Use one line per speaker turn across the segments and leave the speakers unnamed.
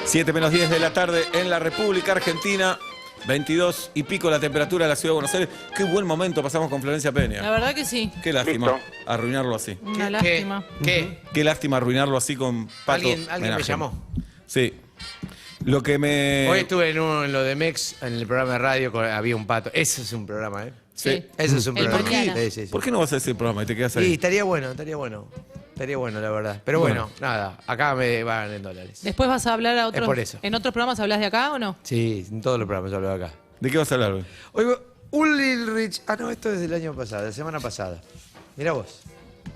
7 menos 10 de la tarde en la República Argentina. 22 y pico la temperatura de la Ciudad de Buenos Aires. Qué buen momento pasamos con Florencia Peña.
La verdad que sí.
Qué lástima
Listo.
arruinarlo así.
Una lástima.
¿Qué?
Qué lástima arruinarlo así con Pato.
¿Alguien me
Menahem.
llamó?
Sí. Lo que me...
Hoy estuve en lo de MEX, en el programa de radio, había un pato. Ese es un programa, ¿eh?
Sí.
Ese es un
El
programa.
mañana.
Sí, sí, sí.
¿Por qué no vas a hacer programa y te quedas ahí?
Sí, estaría bueno, estaría bueno. Estaría bueno, la verdad. Pero bueno, nada, acá me van en dólares.
Después vas a hablar a otros.
por eso.
¿En otros programas hablas de acá o no?
Sí, en todos los programas hablo de acá.
¿De qué vas a hablar hoy?
Oigo, Ulrich. Ah, no, esto es del año pasado, de la semana pasada. Mirá vos.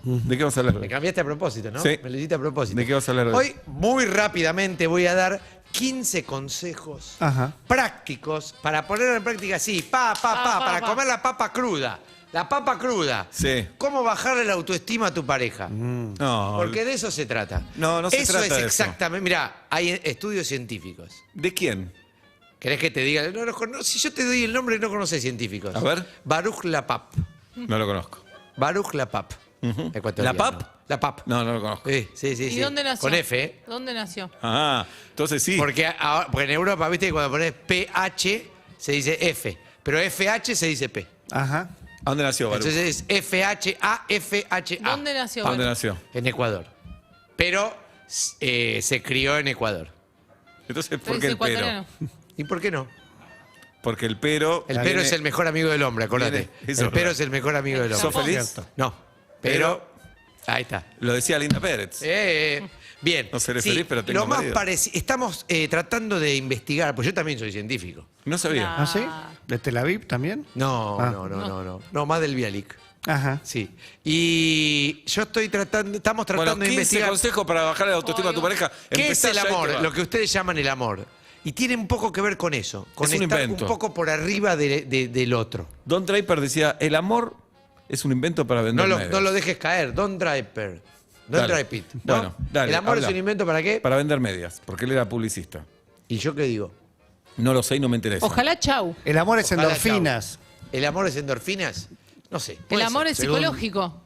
¿De qué vas a hablar
Me
hoy?
cambiaste a propósito, ¿no?
Sí.
Me lo hiciste a propósito.
¿De qué vas a hablar hoy?
Hoy, muy rápidamente, voy a dar 15 consejos prácticos para poner en práctica así, para comer la papa cruda. La papa cruda.
Sí.
¿Cómo bajarle la autoestima a tu pareja?
No.
Porque de eso se trata.
No se
eso
trata
es
de eso.
exactamente. Mirá, hay estudios científicos.
¿De quién?
¿Querés que te diga? No, si yo te doy el nombre, no conoces científicos.
A ver.
Baruch Lapap.
No lo conozco.
Baruch Lapap. Ecuatoriano.
¿Lapap?
Lapap.
No lo conozco.
Sí, sí, sí.
¿Y
sí.
dónde nació?
Con F, ¿eh?
¿Dónde nació?
Ah, entonces sí.
Porque en Europa, viste, que cuando pones PH se dice F, pero FH se dice P.
Ajá.
¿A dónde nació, Baruch?
Entonces es FHA, FHA.
¿Dónde nació?
¿A dónde
Baruch?
nació?
En Ecuador. Pero se crió en Ecuador.
Entonces, ¿por
Soy
qué el pero?
ecuatoriano.
¿Y por qué no?
Porque el pero...
El pero es el mejor amigo del hombre, acordate.
Viene- eso
El
es
pero
verdad.
es el mejor amigo del hombre.
¿Sos feliz?
No. Pero, ahí está.
Lo decía Linda Pérez.
Bien.
No seré feliz, pero tengo
lo más
marido.
parecido. Estamos tratando de investigar, pues yo también soy científico.
No sabía.
¿Ah, sí? ¿De Tel Aviv también?
No,
Ah.
no, más del Bialik.
Ajá.
Sí. Y yo estamos tratando
Bueno,
de
15
investigar
consejos para bajar la autoestima a tu pareja.
qué es
Empezá
el
ya y te
amor,
va.
lo que ustedes llaman el amor. Y tiene un poco que ver con eso, con
Es un
estar
invento.
un poco por arriba del otro.
Don Draper decía, el amor es un invento para vender medios.
No lo dejes caer, don't drive it. Don't
Dale.
drive it. ¿no?
Bueno, dale,
el amor
habla.
es un invento para qué?
Para vender medias, porque él era publicista.
¿Y yo qué digo?
No lo sé y no me interesa.
Ojalá chau.
El amor es
Ojalá,
endorfinas.
¿El amor es endorfinas? No sé.
El
puede
amor
ser,
es
según-
psicológico.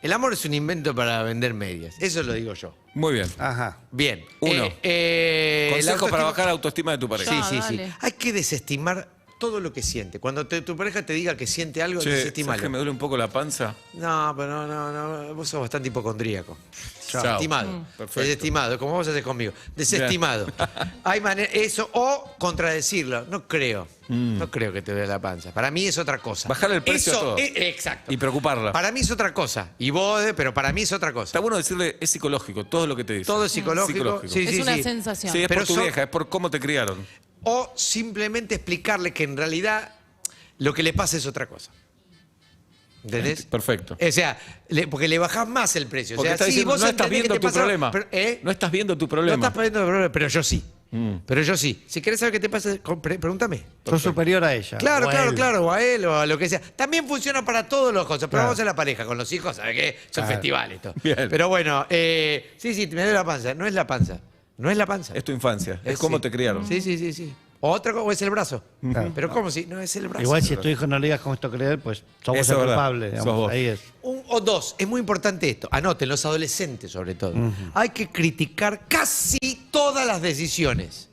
El amor es un invento para vender medias. Eso lo digo yo.
Muy bien.
Ajá.
Bien.
Uno.
La
Consejo para
autoestima-
bajar la autoestima de tu pareja.
Sí,
Ah,
sí, sí.
dale.
Hay que desestimar todo lo que siente. Cuando tu pareja te diga que siente algo,
Che, ¿sabes
desestimalo.
que me duele un poco la panza?
No, pero no. Vos sos bastante hipocondríaco.
Chao.
Desestimado.
Perfecto.
Desestimado, como vos haces conmigo. Desestimado. Hay manera, eso, o contradecirlo. No creo. No creo que te duele la panza. Para mí es otra cosa.
Bajarle el precio
Eso
a todo.
exacto.
Y preocuparla.
Para mí es otra cosa. Y vos, pero para mí es otra cosa.
Está bueno decirle, es psicológico, todo lo que te dice.
Todo es psicológico. Sí,
Es
sí,
una
sí.
sensación.
Sí, es
Pero
por tu
son-
vieja, es por cómo te criaron.
O simplemente explicarle que en realidad lo que le pasa es otra cosa. ¿Entendés?
Perfecto.
O sea, porque le bajás más el precio.
Porque
o sea,
está
sí,
diciendo,
vos
no estás
entendés que
viendo
te
tu
pasa-
problema.
pero,
No estás viendo tu
No
problema.
estás viendo el problema, pero yo sí. Pero yo sí. Si querés saber qué te pasa, pregúntame.
Sos superior a ella.
Claro,
o a
claro,
él.
claro, o a él o a lo que sea. También funciona para todas las cosas, pero
Claro.
vamos a la pareja, con los hijos, ¿sabes qué? Son
Claro.
festivales esto.
Bien.
Pero bueno, sí, me duele la panza. No es la panza. No es la panza.
Es tu infancia, es cómo
sí.
te criaron.
Sí. O es el brazo.
Claro.
Pero ¿cómo si? No es el brazo.
Igual si a tu hijo no le digas cómo esto creer, pues sos vos
Eso
el
es verdad.
culpable.
Sos
Digamos,
vos.
ahí es.
O dos, es muy importante esto. Anoten, los adolescentes sobre todo. Hay que criticar casi todas las decisiones.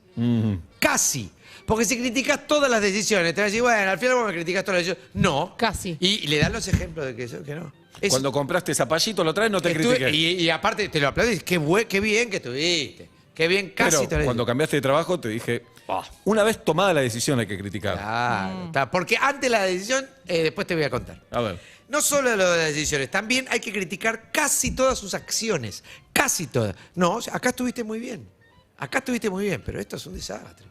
Casi. Porque si criticas todas las decisiones, te vas a decir, bueno, al final vos me criticas todas las decisiones. No.
Casi.
Y le dan los ejemplos de que no. Es-
Cuando compraste zapallito lo traes, no te
estuve-
critiques.
y aparte te lo aplaudís. Qué bien que estuviste. Qué bien, casi
Pero
te lo
cuando
digo.
cambiaste de trabajo te dije, una vez tomada la decisión hay que criticar.
Claro, está. Porque antes la decisión, después te voy a contar.
A ver.
No solo lo de las decisiones, también hay que criticar casi todas sus acciones. Casi todas. No, o sea, acá estuviste muy bien. Acá estuviste muy bien, pero esto es un desastre.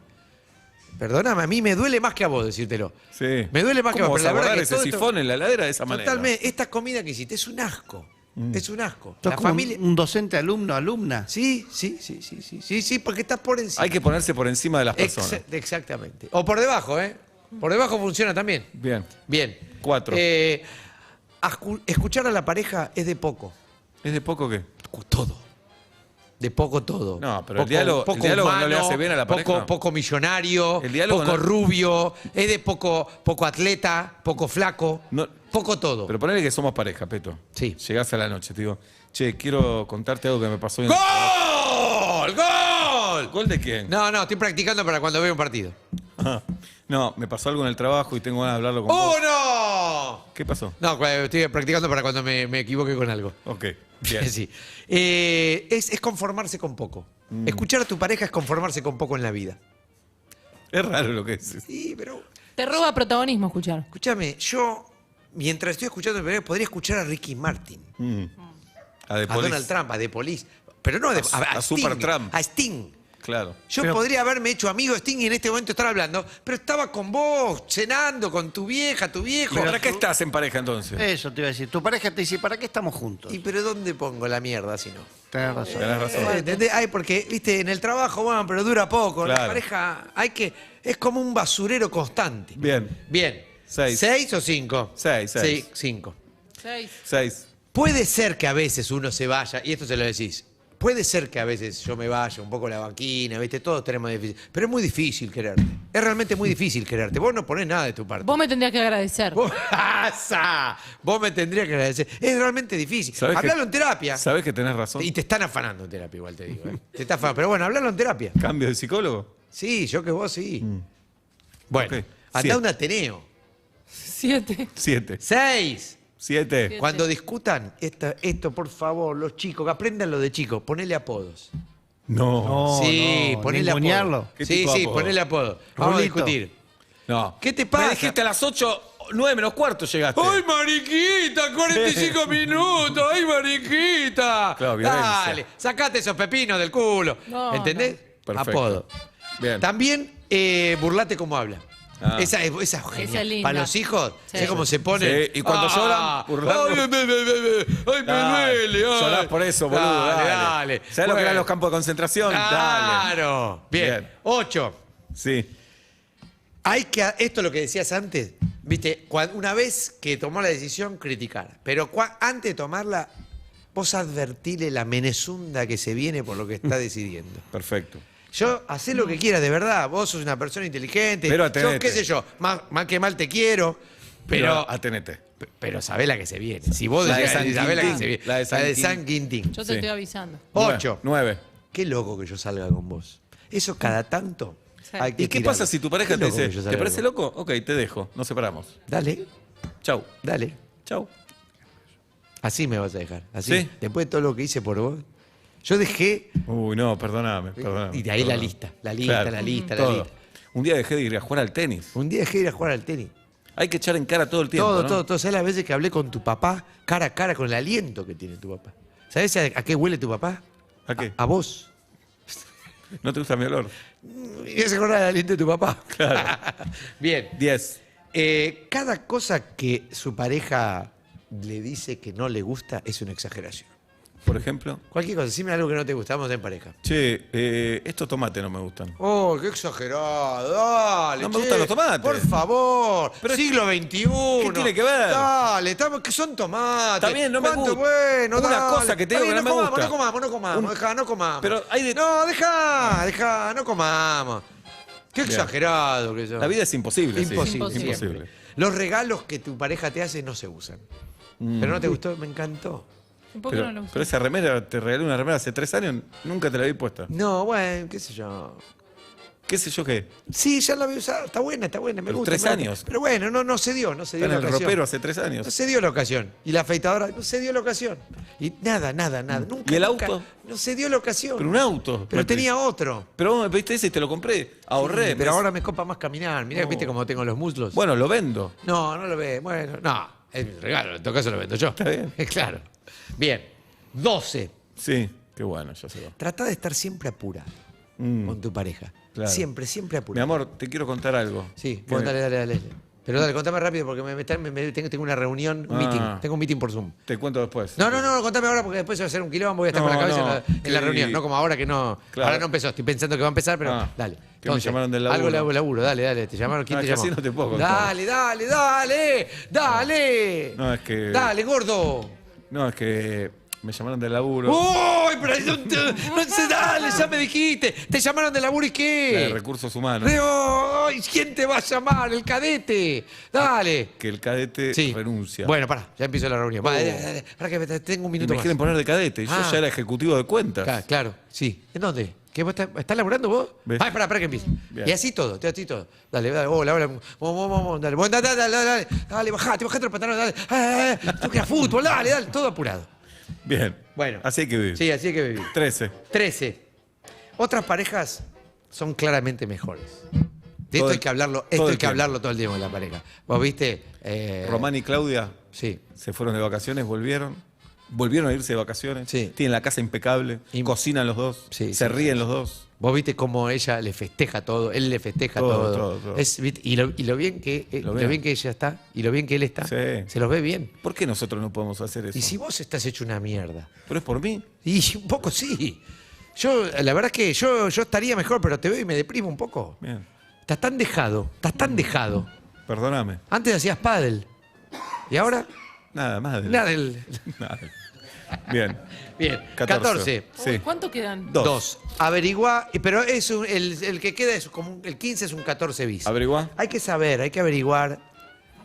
Perdóname, a mí me duele más que a vos decírtelo.
Sí.
Me duele más que a
¿Cómo
vos.
vas a
Pero la verdad
guardar
que
ese
todo esto-
sifón en la heladera de esa manera?
Totalmente. Esta comida que hiciste es un asco. Es un asco.
Sos
La
como
familia.
un docente alumna.
Sí, porque estás por encima.
Hay que ponerse por encima de las personas.
Exactamente. O por debajo, ¿eh? Por debajo funciona también.
Bien.
Bien.
4.
Escuchar a la pareja es de poco.
¿Es de poco qué?
Todo. De poco todo.
No, pero el diálogo no le hace bien a la pareja.
Poco millonario,
El diálogo
poco
no-
rubio, es de poco atleta, poco flaco,
No-
poco todo.
Pero ponele que somos pareja, Peto.
Sí.
Llegás a la noche, te digo, che, quiero contarte algo que me pasó hoy en-
¡Gol! ¡Gol! gol!
¿Gol de quién?
No, estoy practicando para cuando veo un partido.
Ah, no, me pasó algo en el trabajo y tengo ganas de hablarlo con
¡Oh,
vos.
no!
¿Qué pasó?
No, estoy practicando para cuando me equivoque con algo.
Ok, bien.
Sí. Es conformarse con poco. Escuchar a tu pareja es conformarse con poco en la vida.
Es raro lo que es.
Sí, pero
Te roba protagonismo escuchar.
escúchame, yo, mientras estoy escuchando a mi pareja, podría escuchar a Ricky Martin,
A de
a
Police.
Donald Trump, a The Police. Pero no a
A
Sting,
Supertramp.
a Sting.
Claro.
Yo
Pero-
podría haberme hecho amigo de Sting y en este momento estar hablando, pero estaba con vos, cenando con tu vieja, tu viejo.
¿Para qué estás en pareja entonces?
Eso te iba a decir. Tu pareja te dice, ¿para qué estamos juntos?
¿Y pero dónde pongo la mierda si no?
Tenés razón.
Tenés razón.
¿Entendés? Ay, porque, viste, en el trabajo, bueno, pero dura poco. La
Claro.
pareja, es como un basurero constante.
Bien.
Bien.
6.
¿6 o 5?
6, 6.
Sí, 5.
6.
6.
Puede ser que a veces uno se vaya, y esto se lo decís, puede ser que a veces yo me vaya un poco a la banquina, ¿viste? Todos tenemos difícil. Pero es muy difícil quererte. Es realmente muy difícil quererte. Vos no ponés nada de tu parte.
Vos me tendrías que agradecer.
Vos me tendrías que agradecer. Es realmente difícil.
¿Sabés que-
Hablalo en terapia.
¿Sabés que tenés razón?
Y te están afanando en terapia, igual te digo. ¿eh? Te está afanando. Pero bueno, hablalo en terapia.
¿Cambio de psicólogo?
Sí, yo que vos sí. Bueno,
Ok.
andá
Siete.
a un Ateneo.
7.
7.
6.
7.
Cuando discutan, esto, por favor, los chicos, que aprendan lo de chicos, ponele apodos.
No.
No,
sí,
no,
ponele
ningunearlo.
apodo.
¿Qué
Sí,
tipo de
sí,
apodo?
ponele apodo. Vamos a
Rulito.
discutir.
No.
¿Qué te pasa?
Me dijiste a las 8, 9 menos cuarto llegaste.
¡Ay, mariquita! 45 minutos. ¡Ay, mariquita!
Claro, violencia.
Dale, sacate esos pepinos del culo.
No,
¿Entendés?
no. Perfecto.
Apodo.
Bien.
También burlate como habla.
Ah.
Esa es genial.
es linda.
Para los hijos,
Sí.
¿sabes cómo se pone?
Sí, y cuando lloran, burlando.
¡Ay, me
Dale.
duele! ay.
Llorás por eso, boludo. Dale. ¿Sabés lo que
Bueno.
eran los campos de concentración? Dale.
Claro. Bien.
Bien.
8.
Sí.
Esto es lo que decías antes, viste, una vez que tomó la decisión, criticar. Pero antes de tomarla, vos advertile la menezunda que se viene por lo que está decidiendo.
Perfecto.
Yo, hacé lo que quieras, de verdad. Vos sos una persona inteligente.
Pero
yo,
atenete.
qué sé yo, mal que mal te quiero. Pero
atenete.
pero sabé la que se viene. Si vos
La de
decís,
San
sabés la que
Quintín.
se viene.
La de San
San Quintín.
Yo te
Sí.
estoy avisando.
8.
9.
Qué loco que yo salga con vos. Eso cada tanto.
Sí.
hay que
¿Y qué
tirarlo.
pasa si tu pareja
Qué
te
loco que
dice,
yo salga
¿te parece
con vos.
loco? Ok, te dejo. Nos separamos.
Dale,
Chau.
dale.
Chau.
Así me vas a dejar. Así.
¿Sí?
Después de todo lo que hice por vos. Yo dejé.
Uy, no, perdóname.
Y de ahí la lista. La lista, la lista, la
todo.
lista.
Un día dejé de ir a jugar al tenis.
Un día dejé de ir a jugar al tenis.
Hay que echar en cara todo el tiempo.
todo,
¿no?
todo. ¿Sabes las veces que hablé con tu papá, cara a cara, con el aliento que tiene tu papá? ¿Sabes a qué huele tu papá?
¿A qué?
A vos.
¿No te gusta mi olor?
Y se acuerda del aliento de tu papá.
Claro.
Bien.
10.
Cada cosa que su pareja le dice que no le gusta es una exageración.
Por ejemplo.
Cualquier cosa, decime algo que no te gusta, vamos en pareja.
Che, estos tomates no me gustan.
Oh, qué exagerado, dale.
No me
che,
gustan los tomates.
Por favor,
Pero
siglo XXI.
¿qué tiene que ver?
Dale, estamos, que son tomates.
Está bien, no me
¿Cuánto
gusta.
bueno,
Una
dale.
cosa que te digo
Está
que
bien,
no me gusta.
No comamos, deja, no comamos.
Pero hay de-
No, deja, no comamos. Qué
Bien.
exagerado que son.
La vida es imposible. sí.
Imposible,
Imposible.
siempre. Los regalos que tu pareja te hace no se usan. Pero no te gustó, me encantó.
¿Por qué
Pero,
no lo usas?
pero esa remera, te regalé una remera hace 3 años, nunca te la vi puesta.
No, bueno, qué sé yo.
¿Qué sé yo qué?
Sí, ya la había usado, está buena, me
Pero
gusta.
3
me gusta.
años.
Pero bueno, no se dio
Está
la
en el
ocasión.
ropero hace 3
No
años.
se dio la ocasión. Y la afeitadora, no se dio la ocasión. Y nada. Nunca,
¿Y el
nunca,
auto?
No se dio la ocasión.
Pero un auto.
Pero
me
tenía otro.
Pero vos me pediste ese y te lo compré. Ahorré.
Sí, pero ahora me copa más caminar. Mirá,
No.
viste cómo tengo los muslos.
Bueno, lo vendo.
No lo ve. Bueno, no. Es mi regalo, en todo caso lo vendo yo.
Está bien.
Claro. Bien. 12.
Sí, qué bueno, ya se va.
Trata de estar siempre apurado con tu pareja.
Claro.
Siempre
Mi
apurado.
amor, te quiero contar algo.
Sí,
Que
bueno,
me-
dale. Pero dale, contame rápido porque tengo una reunión, un
Ah.
meeting. Tengo un meeting por Zoom.
Te cuento después.
No, contame ahora porque después se va a hacer un quilombo, voy a estar
No,
con la cabeza
no,
en la
que-
reunión. No como ahora que no.
Claro.
Ahora no empezó, estoy pensando que va a empezar, pero
Ah,
dale.
que me llamaron del
Algo
laburo.
laburo, dale. ¿Te llamaron? ¿Quién
Ah,
te
que
llamó?
así no te puedo contar.
Dale.
No, es que-
Dale, gordo.
No, es que me llamaron del laburo.
¡Uy! Pero no se dale, ya me dijiste. ¿Te llamaron de laburo y
De
qué?
recursos humanos.
¡Ay! ¿Quién te va a llamar? El cadete. Dale.
Que el cadete
Sí.
renuncia.
Bueno, pará, ya empiezo la reunión. Dale, para que tengo un
y
minuto
me
más.
quieren poner de cadete. Y yo
Ah.
ya era ejecutivo de cuentas.
Claro, sí. ¿En dónde? ¿Qué vos estás laburando vos?
¿Ves?
Ah, espera que empiece.
Bien.
Y así todo, así todo. Dale, hola, vamos, dale. Bueno, dale, bajate los pantalones, dale. Tú que era fútbol, dale, todo apurado.
Bien.
Bueno.
Así hay que vivir.
Sí, así hay que vivir.
13.
13. Otras parejas son claramente mejores. De
Todo
esto
el-
hay que hablarlo,
todo
esto
el
hay que
tiempo.
hablarlo todo el tiempo en la pareja. Vos viste.
Román y Claudia
Sí.
se fueron de vacaciones, volvieron a irse de vacaciones,
Sí.
tienen la casa impecable,
Y-
cocinan los dos,
Sí,
se
sí,
ríen
sí,
los dos.
Vos viste cómo ella le festeja todo, él le festeja
Todo,
todo.
todo.
¿Viste? Y lo bien que
Lo
lo
bien.
bien que ella está y lo bien que él está,
Sí.
se los ve bien.
¿Por qué nosotros no podemos hacer eso?
Y si vos estás hecho una mierda.
Pero es por mí.
Y un poco sí. Yo, la verdad es que yo estaría mejor, pero te veo y me deprimo un poco.
Bien.
Estás tan dejado.
Perdóname.
Antes hacías pádel. ¿Y ahora?
Nada más.
Nada del...
Nada. Bien.
Bien,
14.
14.
Sí.
Uy, ¿cuánto quedan?
Dos.
2. Averigua, pero es el que queda es como el 15 es un 14 bis.
¿Averiguá?
Hay que saber, hay que averiguar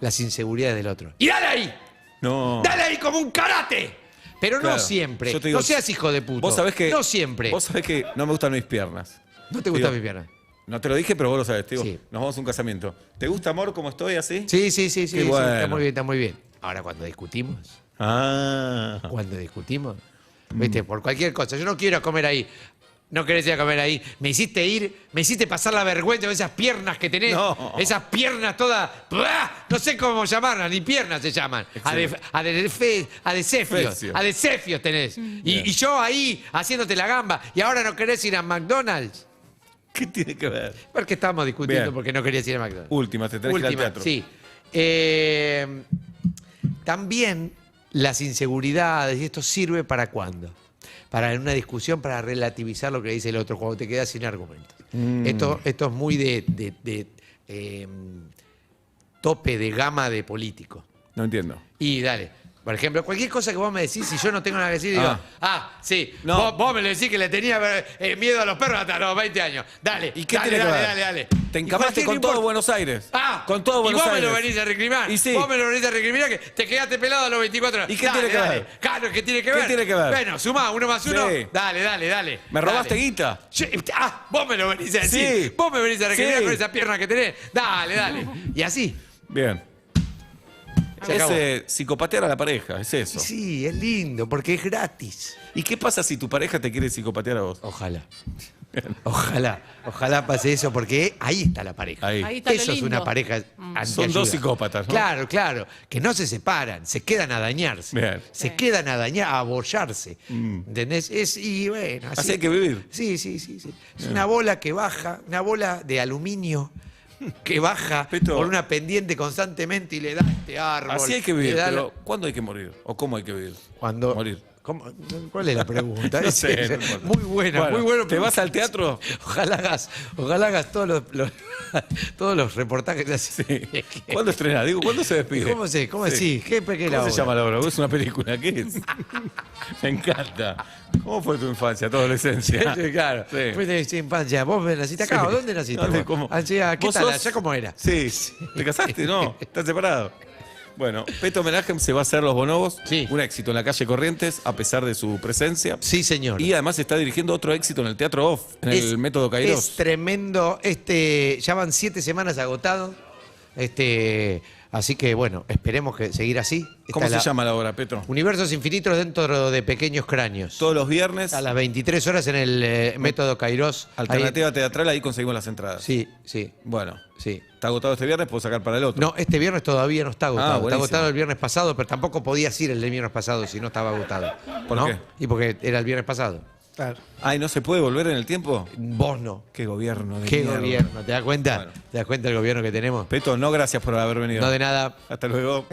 las inseguridades del otro. ¡Y dale ahí!
No.
¡Dale ahí como un karate! Pero no
Claro.
siempre.
Yo te digo,
no seas hijo de puto.
Vos sabés que.
No siempre.
Vos sabés que no me gustan mis piernas.
¿No te gusta
Digo,
mi pierna?
No te lo dije, pero vos lo sabés. Te digo,
Sí.
nos vamos a un casamiento. ¿Te gusta, amor, cómo estoy así?
Sí, sí.
Qué
Sí,
bueno.
está muy bien, está muy bien. Ahora, cuando discutimos,
Ah.
¿viste? Por cualquier cosa. Yo no quiero comer ahí. No querés ir a comer ahí. Me hiciste pasar la vergüenza de esas piernas que tenés.
No.
Esas piernas todas. ¡Blah! No sé cómo llamarlas, ni piernas se llaman.
Excelente.
Adecefios.
Fecio.
Adecefios tenés.
Bien.
Y yo ahí haciéndote la gamba. Y ahora no querés ir a McDonald's.
¿Qué tiene que ver?
Porque estábamos discutiendo
Bien.
porque no querías ir a McDonald's.
Última, te tenés que ir al teatro.
Sí. También las inseguridades, y esto sirve para cuándo. Para en una discusión, para relativizar lo que dice el otro, cuando te quedas sin argumentos. Esto es muy de tope de gama de político.
No entiendo.
Y dale. Por ejemplo, cualquier cosa que vos me decís, si yo no tengo nada que decir, digo, sí,
No.
vos me lo decís que le tenía miedo a los perros hasta los 20 años. Dale,
¿Y qué
dale,
tiene que
dale,
ver?
dale, dale.
Te
Y
encamaste
cualquier
con
no
todo
importa.
Buenos Aires.
Con todo
Buenos
y vos
Aires.
me lo venís a recrimar.
Y sí.
Vos me lo venís a recrimar que te quedaste pelado a los 24 horas.
¿Y qué tiene que ver?
Claro, ¿qué tiene que
¿Qué
ver?
tiene que ver?
Bueno, sumá, 1 más 1.
Sí.
Dale.
¿Me robaste
Dale.
guita?
Vos me lo venís a decir.
Sí.
Vos me venís a recrimar
Sí.
con esa pierna que tenés. Dale. Y así.
Bien.
Se
Es
acabó.
psicopatear a la pareja, es eso.
Sí, es lindo, porque es gratis.
¿Y qué pasa si tu pareja te quiere psicopatear a vos?
Ojalá. Ojalá pase eso, porque ahí está la pareja.
Ahí.
Ahí está lo
Eso es
lindo.
una pareja
Son
antiayuda.
dos psicópatas, ¿no?
Claro. Que no se separan, se quedan a dañarse.
Bien.
Se
Sí.
quedan a dañar, a abollarse. ¿Entendés? Y bueno,
Así hay que vivir.
Sí. Es una bola que baja, una bola de aluminio que baja
Peto.
por una pendiente constantemente y le da este árbol.
Así hay que vivir,
le da
pero ¿cuándo hay que morir? ¿O cómo hay que vivir?
Cuando,
Morir.
¿Cómo? ¿Cuál es la pregunta?
No sé, no importa.
Muy buena,
Bueno,
muy bueno.
¿te vas al teatro?
Ojalá hagas todos los reportajes así.
Sí. ¿Cuándo estrenás? Digo, ¿cuándo se despide?
¿Cómo decís? ¿Qué
¿Cómo
la
se
obra?
llama la obra? ¿Es una película? ¿Qué es? Me encanta. ¿Cómo fue tu infancia, tu adolescencia?
Sí, claro.
Sí.
Fuiste de infancia. ¿Vos naciste acá?
Sí.
¿O dónde naciste?
¿Dónde?
vos?
¿Cómo?
¿Qué
¿Vos
tal?
sos?
¿Allá cómo era?
Sí. ¿Te casaste? No. ¿Estás separado? Bueno, Peto Homenaje se va a hacer Los Bonobos.
Sí.
Un éxito en la calle Corrientes, a pesar de su presencia.
Sí, señor.
Y además está dirigiendo otro éxito en el Teatro Off, en el Método
Es
Kairos.
tremendo. Ya van 7 semanas agotado. Así que bueno, esperemos que seguir así.
¿Cómo
Está
se llama la obra, Petro?
Universos infinitos dentro de pequeños cráneos.
Todos los viernes,
A las 23 horas en el Método Kairos.
alternativa teatral, ahí conseguimos las entradas.
Sí.
Bueno,
Sí.
está agotado este viernes, puedo sacar para el otro.
No, este viernes todavía no está agotado. Está
buenísimo.
agotado el viernes pasado, pero tampoco podías ir el del viernes pasado si no estaba agotado.
¿Por
¿no?
qué?
Y porque era el viernes pasado.
Claro.
Ay, ¿no se puede volver en el tiempo?
Vos no.
Qué gobierno de
¿Qué
mierda.
gobierno? ¿Te das cuenta?
Bueno.
¿Te das cuenta del gobierno que tenemos?
Peto, no gracias por haber venido.
No de nada.
Hasta luego.